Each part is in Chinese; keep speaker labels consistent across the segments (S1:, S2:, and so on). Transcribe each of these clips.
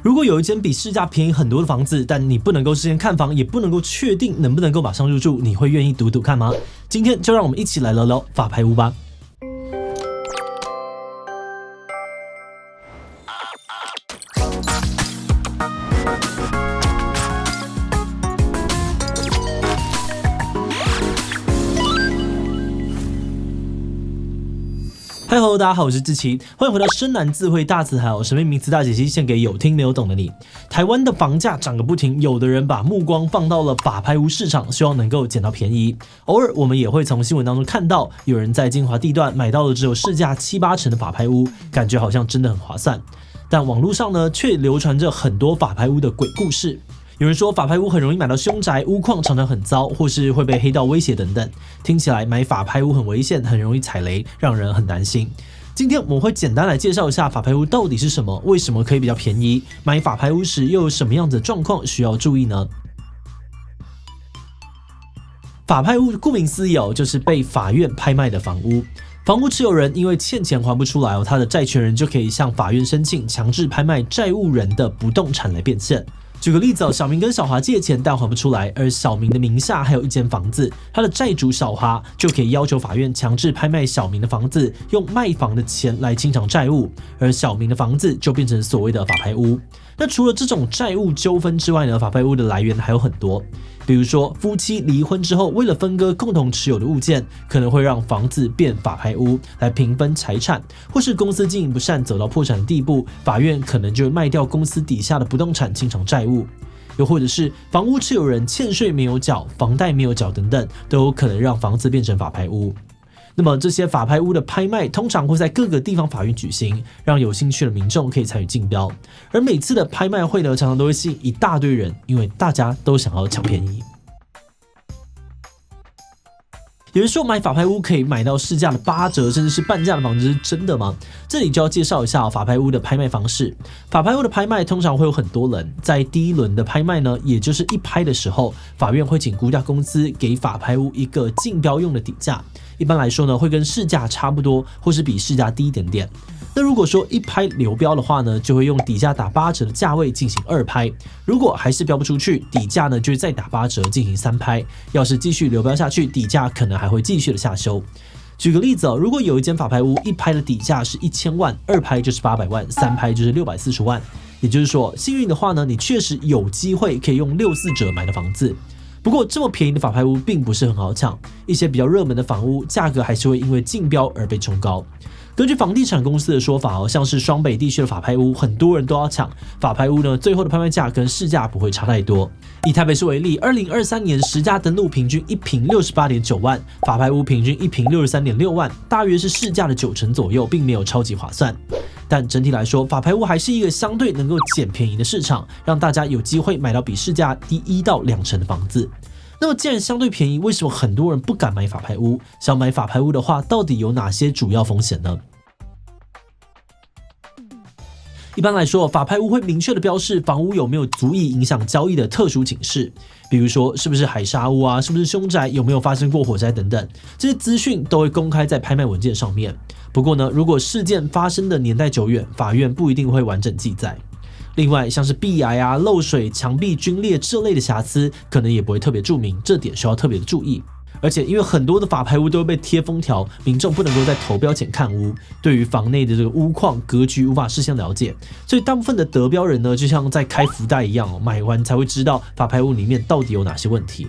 S1: 如果有一间比市价便宜很多的房子，但你不能够事先看房，也不能够确定能不能够马上入住，你会愿意赌赌看吗？今天就让我们一起来聊聊法拍屋吧。嗨，Hello， 大家好，我是志奇，欢迎回到深南智慧大词海，神秘名词大解析，献给有听没有懂的你。台湾的房价涨个不停，有的人把目光放到了法拍屋市场，希望能够捡到便宜。偶尔我们也会从新闻当中看到，有人在精华地段买到了只有市价7-8成的法拍屋，感觉好像真的很划算。但网络上呢，却流传着很多法拍屋的鬼故事。有人说法拍屋很容易买到凶宅，屋况常常很糟，或是会被黑道威胁等等，听起来买法拍屋很危险，很容易踩雷，让人很担心。今天我们会简单来介绍一下法拍屋到底是什么，为什么可以比较便宜，买法拍屋时又有什么样的状况需要注意呢？法拍屋顾名思义就是被法院拍卖的房屋。房屋持有人因为欠钱还不出来他的债权人就可以向法院申请强制拍卖债务人的不动产来变现。举个例子小明跟小华借钱但还不出来，而小明的名下还有一间房子，他的债主小华就可以要求法院强制拍卖小明的房子，用卖房的钱来清偿债务，而小明的房子就变成所谓的法拍屋。那除了这种债务纠纷之外呢，法拍屋的来源还有很多。比如说夫妻离婚之后，为了分割共同持有的物件，可能会让房子变法拍屋来平分财产，或是公司经营不善走到破产的地步，法院可能就会卖掉公司底下的不动产清偿债务。又或者是房屋持有人欠税没有缴，房贷没有缴等等，都有可能让房子变成法拍屋。那么这些法拍屋的拍卖通常会在各个地方法院举行，让有兴趣的民众可以参与竞标。而每次的拍卖会呢，常常都会吸引一大堆人，因为大家都想要抢便宜。有人说买法拍屋可以买到市价的8折，甚至是半价的房子，是真的吗？这里就要介绍一下法拍屋的拍卖方式。法拍屋的拍卖通常会有很多人，在第一轮的拍卖呢，也就是一拍的时候，法院会请估价公司给法拍屋一个竞标用的底价，一般来说呢，会跟市价差不多，或是比市价低一点点。那如果说一拍流标的话呢，就会用底价打8折的价位进行2拍，如果还是标不出去，底价呢就会再打8折进行3拍，要是继续流标下去，底价可能还会继续的下修。举个例子如果有一间法拍屋一拍的底价是1000万，2拍就是800万，3拍就是640万，也就是说幸运的话呢，你确实有机会可以用64折买的房子。不过这么便宜的法拍屋并不是很好抢，一些比较热门的房屋价格还是会因为竞标而被冲高。根据房地产公司的说法像是双北地区的法拍屋，很多人都要抢。法拍屋呢，最后的拍卖价跟市价不会差太多。以台北市为例，2023年实价登录平均一坪68.9万，法拍屋平均一坪63.6万，大约是市价的9成左右，并没有超级划算。但整体来说，法拍屋还是一个相对能够捡便宜的市场，让大家有机会买到比市价低1到2成的房子。那么既然相对便宜，为什么很多人不敢买法拍屋？想买法拍屋的话，到底有哪些主要风险呢？一般来说，法拍屋会明确的标示房屋有没有足以影响交易的特殊警示，比如说是不是海砂屋是不是凶宅，有没有发生过火灾等等，这些资讯都会公开在拍卖文件上面。不过呢，如果事件发生的年代久远，法院不一定会完整记载。另外，像是壁癌漏水、墙壁龟裂这类的瑕疵，可能也不会特别注明，这点需要特别的注意。而且，因为很多的法拍屋都会被贴封条，民众不能够在投标前看屋，对于房内的这个屋况、格局无法事先了解，所以大部分的得标人呢，就像在开福袋一样买完才会知道法拍屋里面到底有哪些问题。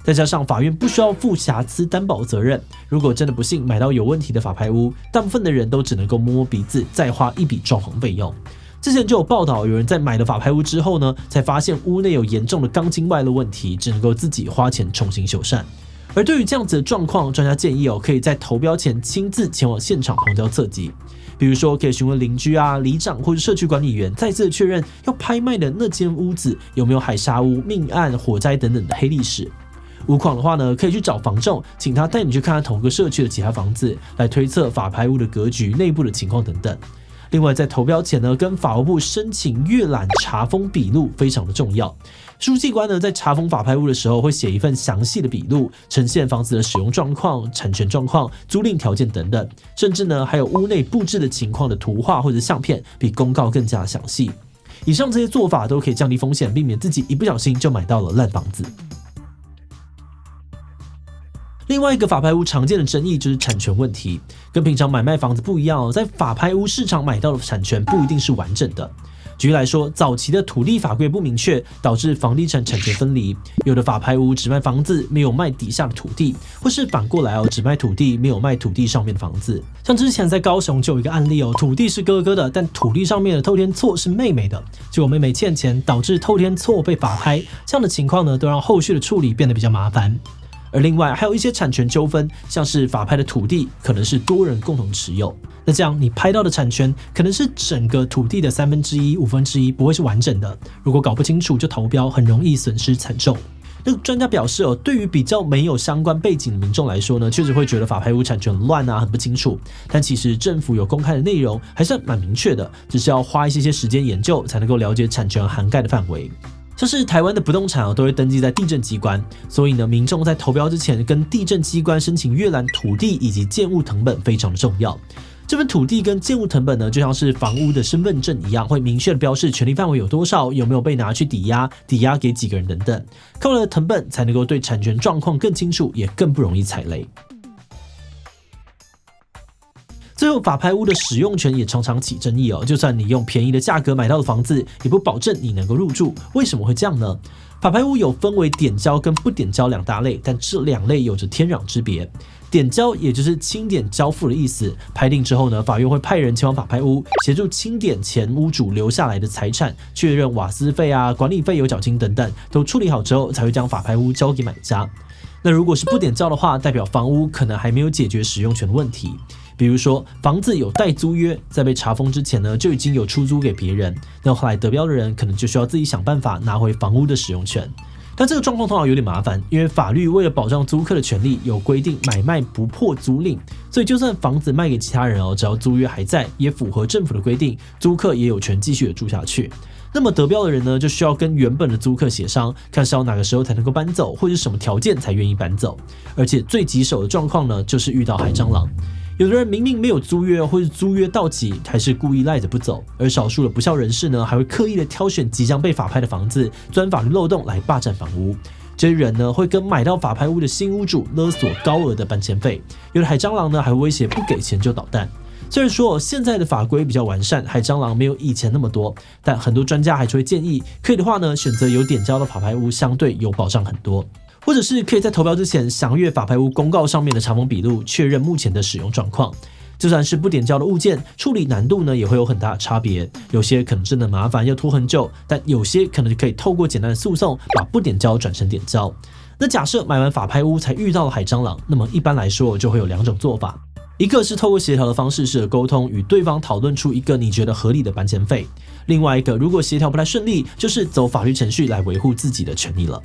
S1: 再加上法院不需要负瑕疵担保责任，如果真的不幸买到有问题的法拍屋，大部分的人都只能够摸摸鼻子，再花一笔装潢费用。之前就有报道，有人在买了法拍屋之后呢，才发现屋内有严重的钢筋外露问题，只能够自己花钱重新修缮。而对于这样子的状况，专家建议可以在投标前亲自前往现场旁敲侧击，比如说可以询问邻居里长或者社区管理员，再次确认要拍卖的那间屋子有没有海砂屋、命案、火灾等等的黑历史。无况的话呢，可以去找房仲，请他带你去看看同个社区的其他房子，来推测法拍屋的格局、内部的情况等等。另外，在投标前呢，跟法务部申请阅览查封笔录非常的重要。书记官呢，在查封法拍屋的时候，会写一份详细的笔录，呈现房子的使用状况、产权状况、租赁条件等等，甚至呢，还有屋内布置的情况的图画或者相片，比公告更加详细。以上这些做法都可以降低风险，避免自己一不小心就买到了烂房子。另外一个法拍屋常见的争议就是产权问题，跟平常买卖房子不一样在法拍屋市场买到的产权不一定是完整的。举例来说，早期的土地法规不明确，导致房地产产权分离，有的法拍屋只卖房子，没有卖底下的土地，或是反过来只卖土地，没有卖土地上面的房子。像之前在高雄就有一个案例土地是哥哥的，但土地上面的透天厝是妹妹的，结果妹妹欠钱，导致透天厝被法拍，这样的情况呢，都让后续的处理变得比较麻烦。而另外还有一些产权纠纷，像是法拍的土地可能是多人共同持有，那这样你拍到的产权可能是整个土地的1/3、1/5，不会是完整的。如果搞不清楚就投标，很容易损失惨重。那专家表示对于比较没有相关背景的民众来说呢，确实会觉得法拍屋产权很乱很不清楚。但其实政府有公开的内容，还算蛮明确的，只是要花一些时间研究，才能够了解产权涵盖的范围。像是台湾的不动产都会登记在地政机关，所以呢，民众在投标之前跟地政机关申请阅览土地以及建物誊本非常的重要。这份土地跟建物誊本呢，就像是房屋的身份证一样，会明确的标示权利范围有多少，有没有被拿去抵押，抵押给几个人等等。看完了誊本，才能够对产权状况更清楚，也更不容易踩雷。最后，法拍屋的使用权也常常起争议就算你用便宜的价格买到的房子，也不保证你能够入住。为什么会这样呢？法拍屋有分为点交跟不点交两大类，但这两类有着天壤之别。点交也就是清点交付的意思，拍定之后呢，法院会派人前往法拍屋，协助清点前屋主留下来的财产，确认瓦斯费管理费有缴金等等，都处理好之后，才会将法拍屋交给买家。那如果是不点交的话，代表房屋可能还没有解决使用权的问题。比如说，房子有代租约，在被查封之前呢，就已经有出租给别人，那后来得标的人可能就需要自己想办法拿回房屋的使用权。但这个状况通常有点麻烦，因为法律为了保障租客的权利，有规定买卖不破租赁，所以就算房子卖给其他人只要租约还在，也符合政府的规定，租客也有权继续的住下去。那么得标的人呢，就需要跟原本的租客协商，看是要哪个时候才能够搬走，或者什么条件才愿意搬走。而且最棘手的状况呢，就是遇到海蟑螂。有的人明明没有租约，或是租约到期，还是故意赖着不走；而少数的不孝人士呢，还会刻意的挑选即将被法拍的房子，钻法律漏洞来霸占房屋。这些人呢，会跟买到法拍屋的新屋主勒索高额的搬迁费，有的海蟑螂呢，还会威胁不给钱就捣蛋。虽然说现在的法规比较完善，海蟑螂没有以前那么多，但很多专家还是会建议，可以的话呢，选择有点交的法拍屋，相对有保障很多。或者是可以在投标之前详阅法拍屋公告上面的查封笔录，确认目前的使用状况。就算是不点交的物件，处理难度呢也会有很大的差别，有些可能真的麻烦要拖很久，但有些可能可以透过简单的诉讼把不点交转成点交。那假设买完法拍屋才遇到了海蟑螂，那么一般来说就会有两种做法，一个是透过协调的方式试着沟通，与对方讨论出一个你觉得合理的搬迁费；另外一个如果协调不太顺利，就是走法律程序来维护自己的权益了。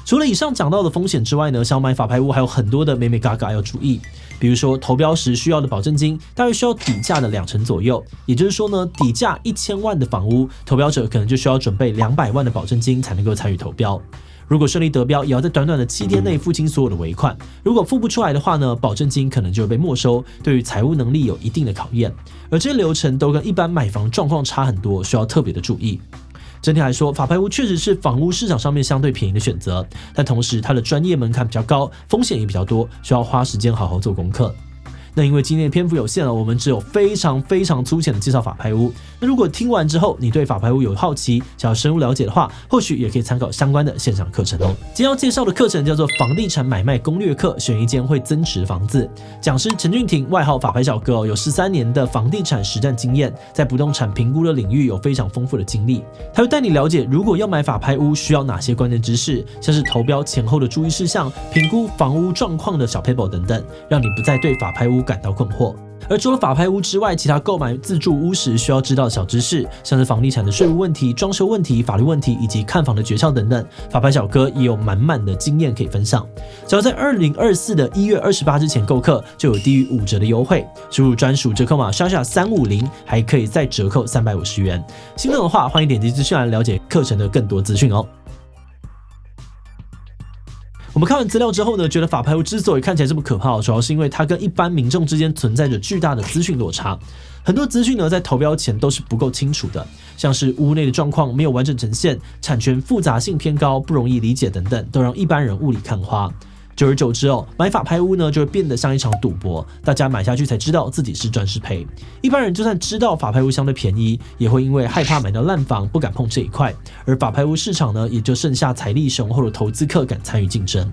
S1: 除了以上讲到的风险之外呢，想买法拍屋还有很多的眉眉角角要注意。比如说投标时需要的保证金，大约需要底价的20%左右，也就是说呢，底价1000万的房屋，投标者可能就需要准备200万的保证金才能够参与投标。如果顺利得标，也要在短短的7天内付清所有的尾款。如果付不出来的话呢，保证金可能就会被没收，对于财务能力有一定的考验。而这些流程都跟一般买房状况差很多，需要特别的注意。整体来说，法拍屋确实是房屋市场上面相对便宜的选择，但同时它的专业门槛比较高，风险也比较多，需要花时间好好做功课。那因为今天的篇幅有限了，我们只有非常粗浅的介绍法拍屋。那如果听完之后你对法拍屋有好奇，想要深入了解的话，或许也可以参考相关的线上课程哦。今天要介绍的课程叫做房地产买卖攻略课，选一间会增值的房子。讲师陈俊廷，外号法拍小哥有13年的房地产实战经验，在不动产评估的领域有非常丰富的经历。他会带你了解，如果要买法拍屋需要哪些关键知识，像是投标前后的注意事项、评估房屋状况的小 paper 等等，让你不再对法拍屋感到困惑。而除了法拍屋之外，其他购买自住屋时需要知道的小知识，像是房地产的税务问题、装修问题、法律问题以及看房的诀窍等等，法拍小哥也有满满的经验可以分享。只要在2024的1月28之前购课，就有低于5折的优惠，输入专属折扣码SHASHA350，还可以再折扣350元。心动的话，欢迎点击资讯栏了解课程的更多资讯哦。我们看完资料之后呢，觉得法拍屋之所以看起来这么可怕，主要是因为它跟一般民众之间存在着巨大的资讯落差。很多资讯呢，在投标前都是不够清楚的，像是屋内的状况没有完整呈现，产权复杂性偏高，不容易理解等等，都让一般人雾里看花。久而久之买法拍屋呢就会变得像一场赌博，大家买下去才知道自己是赚是赔。一般人就算知道法拍屋相对便宜，也会因为害怕买到烂房，不敢碰这一块。而法拍屋市场呢，也就剩下财力雄厚的投资客敢参与竞争。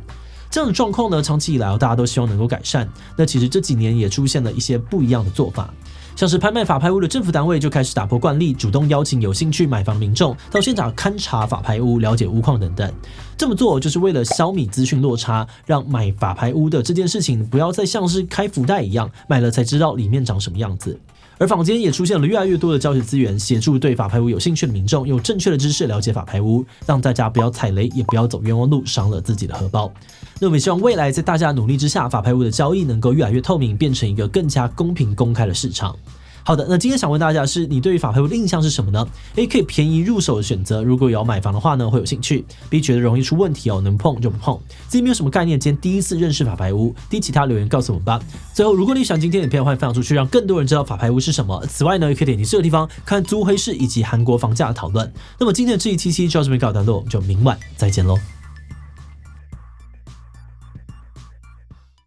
S1: 这样的状况呢，长期以来大家都希望能够改善。那其实这几年也出现了一些不一样的做法。像是拍卖法拍屋的政府单位就开始打破惯例，主动邀请有兴趣买房的民众到现场勘察法拍屋，了解屋况等等。这么做就是为了消弭资讯落差，让买法拍屋的这件事情不要再像是开福袋一样，买了才知道里面长什么样子。而坊间也出现了越来越多的教学资源，协助对法拍屋有兴趣的民众用正确的知识了解法拍屋，让大家不要踩雷，也不要走冤枉路，伤了自己的荷包。那我们希望未来在大家努力之下，法拍屋的交易能够越来越透明，变成一个更加公平公开的市场。好的，那今天想问大家的是，你对于法拍屋的印象是什么呢？ A 可以便宜入手的选择，如果有要买房的话呢，会有兴趣。B 觉得容易出问题能碰就不碰。自己没有什么概念，今天第一次认识法拍屋。D 其他留言告诉我们吧。最后，如果你喜欢今天的影片，欢迎分享出去，让更多人知道法拍屋是什么。此外呢，也可以点击这个地方看租黑市以及韩国房价的讨论。那么今天的这一期就到这边告一段落，我们就明晚再见喽。